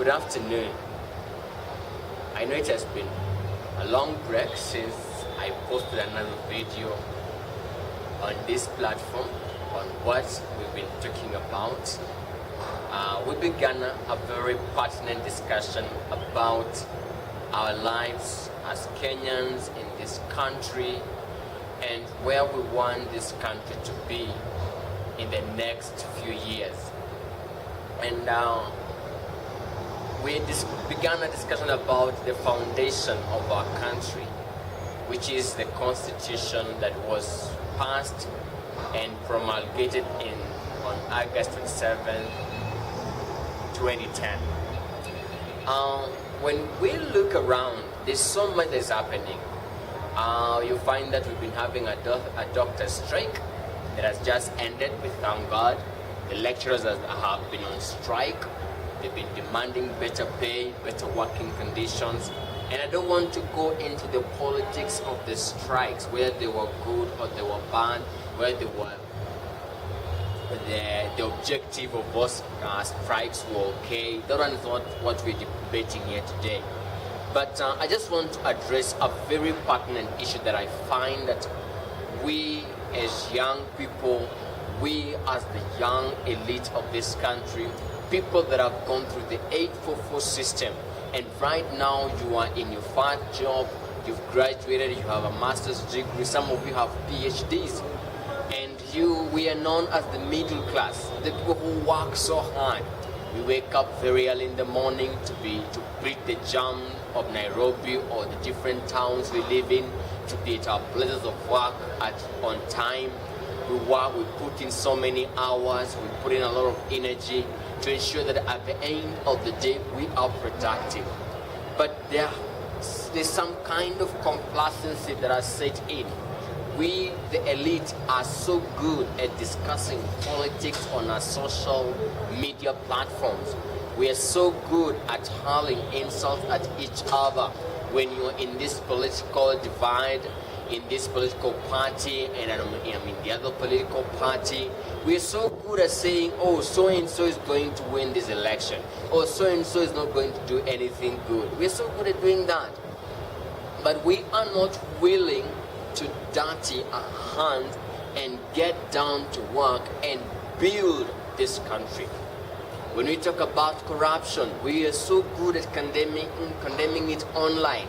Good afternoon. I know it has been a long break since I posted another video on this platform on what we've been talking about. We began a very pertinent discussion about our lives as Kenyans in this country and where we want this country to be in the next few years. And we began a discussion about the foundation of our country, which is the Constitution that was passed and promulgated on August 27, 2010. When we look around, there's so much that's happening. You find that we've been having a doctor's strike that has just ended, we thank God. The lecturers have been on strike. They've been demanding better pay, better working conditions. And I don't want to go into the politics of the strikes, whether they were good or they were bad, whether they were the objective of those strikes were okay. That is not what we're debating here today. But I just want to address a very pertinent issue that I find that we as young people, we as the young elite of this country, people that have gone through the 844 system, and right now you are in your first job, you've graduated, you have a master's degree, some of you have PhDs, and we are known as the middle class, the people who work so hard. We wake up very early in the morning to beat the jam of Nairobi or the different towns we live in, to be at our places of work on time. We work, we put in so many hours, we put in a lot of energy to ensure that at the end of the day we are productive. But there's some kind of complacency that has set in. We, the elite, are so good at discussing politics on our social media platforms. We are so good at hurling insults at each other when you're in this political divide, in this political party, and I'm in the other political party. We're so good at saying, oh, so-and-so is going to win this election, or so-and-so is not going to do anything good. We're so good at doing that. But we are not willing to dirty our hands and get down to work and build this country. When we talk about corruption, we are so good at condemning it online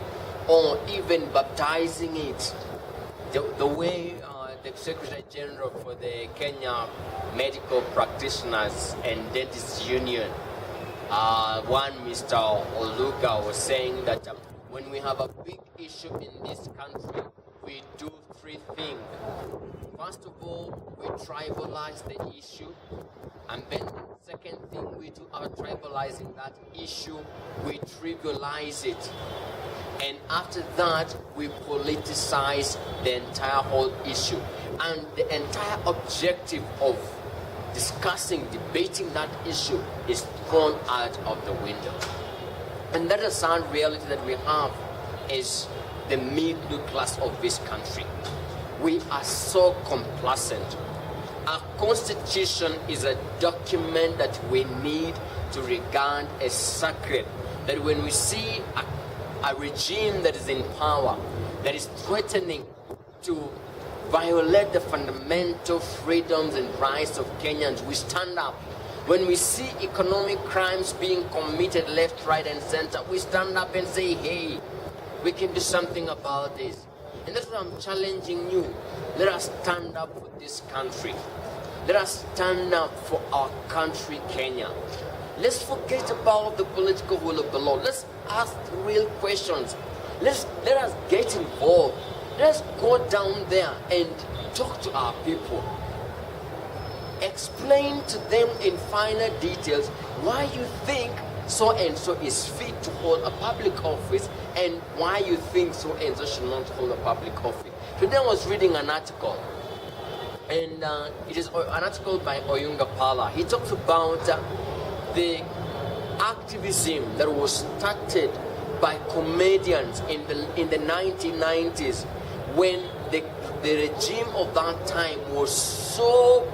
or even baptizing it. The way the Secretary General for the Kenya Medical Practitioners and Dentists Union, one Mr. Oluga, was saying that when we have a big issue in this country, we do three things. First of all, we tribalize the issue, and then the second thing we do after tribalizing that issue, we trivialize it. And after that, we politicize the entire whole issue. And the entire objective of discussing, debating that issue is thrown out of the window. And that is a sad reality that we have is the middle class of this country. We are so complacent. Our constitution is a document that we need to regard as sacred. That when we see a regime that is in power, that is threatening to violate the fundamental freedoms and rights of Kenyans, we stand up. When we see economic crimes being committed left, right, and center, we stand up and say, hey, we can do something about this. And that's why I'm challenging you. Let us stand up for this country. Let us stand up for our country, Kenya. Let's forget about the political will of the Lord. Let's ask real questions. Let us get involved. Let us go down there and talk to our people. Explain to them in finer details why you think so and so is fit to hold a public office and why you think so and so should not hold a public office. Today I was reading an article, and it is an article by Oyunga Pala. He talks about the activism that was started by comedians in the 1990s when the regime of that time was so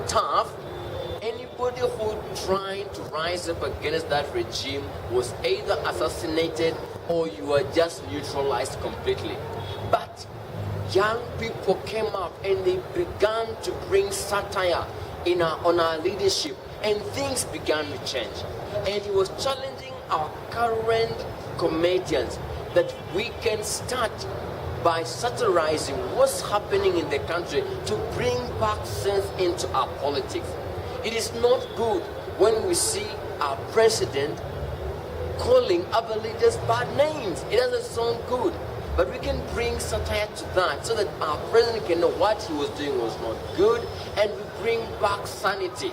tough. Anybody anybody who tried to rise up against that regime was either assassinated or you were just neutralized completely. But young people came up and they began to bring satire on our leadership, and things began to change. And he was challenging our current comedians that we can start by satirizing what's happening in the country to bring back sense into our politics. It is not good when we see our president calling other leaders bad names. It doesn't sound good. But we can bring satire to that so that our president can know what he was doing was not good, and we bring back sanity.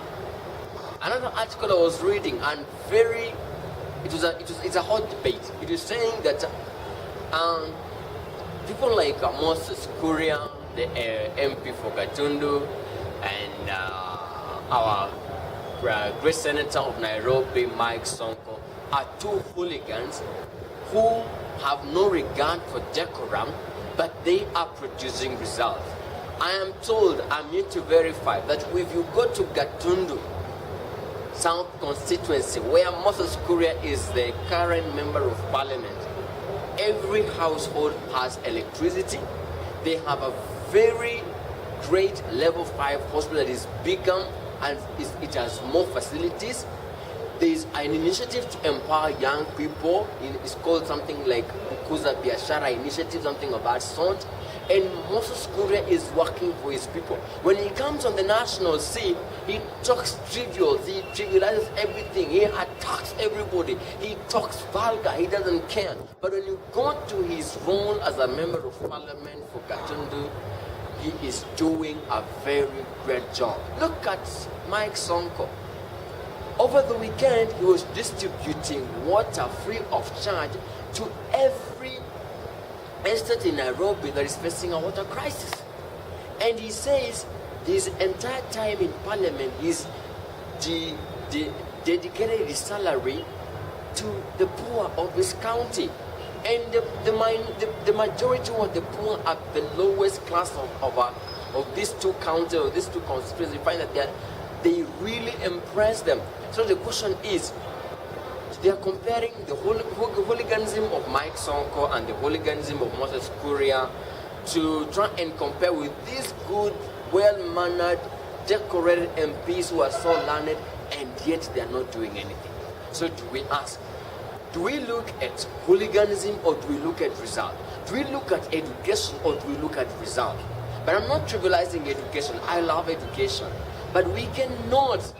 Another article I was reading, and it's a hot debate. It is saying that people like Moses Kuria, the MP for Gatundu, and our great senator of Nairobi, Mike Sonko, are two hooligans who have no regard for decorum, but they are producing results. I am told, I'm yet to verify, that if you go to Gatundu South constituency, where Moses Kuria is the current member of parliament, every household has electricity. They have a very great level 5 hospital that is bigger and it has more facilities. There is an initiative to empower young people. It's called something like Kuza Biashara initiative, something of that sort. And Moses Kuria is working for his people. When he comes on the national scene, he talks trivial. He trivializes everything. He attacks everybody. He talks vulgar. He doesn't care. But when you go to his role as a member of parliament for Gatundu, he is doing a very great job. Look at Mike Sonko. Over the weekend, he was distributing water free of charge to every estate in Nairobi that is facing a water crisis. And he says his entire time in parliament, he's dedicated his salary to the poor of his county. And the majority of the poor are the lowest class of these two counties, or these two constituencies. You find that they really impress them. So the question is, they are comparing the hooliganism of Mike Sonko and the hooliganism of Moses Kuria to try and compare with these good, well-mannered, decorated MPs who are so learned, and yet they are not doing anything. So do we ask, do we look at hooliganism or do we look at result? Do we look at education or do we look at result? But I'm not trivializing education. I love education. But we cannot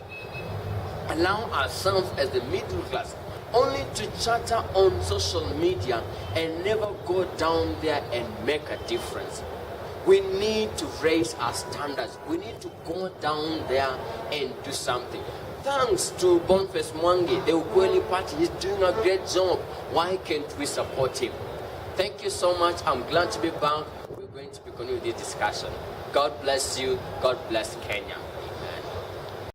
allow ourselves as the middle class only to chatter on social media and never go down there and make a difference. We need to raise our standards. We need to go down there and do something. Thanks to Boniface Mwangi, the Ukweli Party, he's doing a great job. Why can't we support him? Thank you so much. I'm glad to be back. We're going to be continuing this discussion. God bless you. God bless Kenya.